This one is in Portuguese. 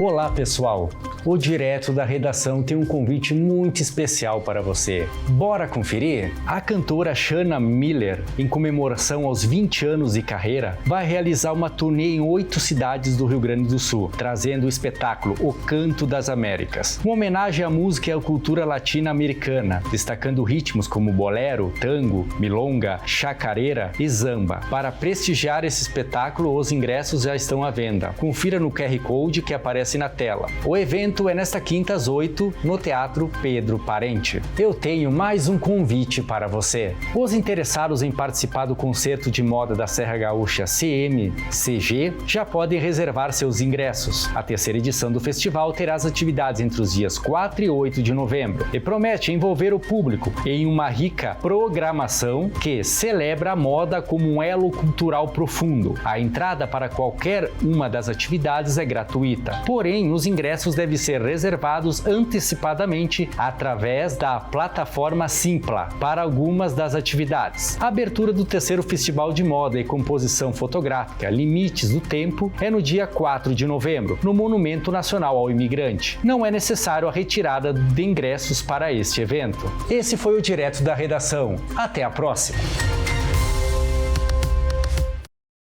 Olá pessoal, o Direto da Redação tem um convite muito especial para você. Bora conferir? A cantora Shanna Miller, em comemoração aos 20 anos de carreira, vai realizar uma turnê em 8 cidades do Rio Grande do Sul, trazendo o espetáculo O Canto das Américas. Uma homenagem à música e à cultura latino-americana, destacando ritmos como bolero, tango, milonga, chacareira e samba. Para prestigiar esse espetáculo, os ingressos já estão à venda. Confira no QR Code que aparece na tela. O evento é nesta quinta às 8 no Teatro Pedro Parente. Eu tenho mais um convite para você. Os interessados em participar do concerto de moda da Serra Gaúcha CMCG já podem reservar seus ingressos. A terceira edição do festival terá as atividades entre os dias 4 e 8 de novembro e promete envolver o público em uma rica programação que celebra a moda como um elo cultural profundo. A entrada para qualquer uma das atividades é gratuita. Porém, os ingressos devem ser reservados antecipadamente através da plataforma Simpla para algumas das atividades. A abertura do terceiro Festival de Moda e Composição Fotográfica Limites do Tempo é no dia 4 de novembro, no Monumento Nacional ao Imigrante. Não é necessário a retirada de ingressos para este evento. Esse foi o Direto da Redação. Até a próxima!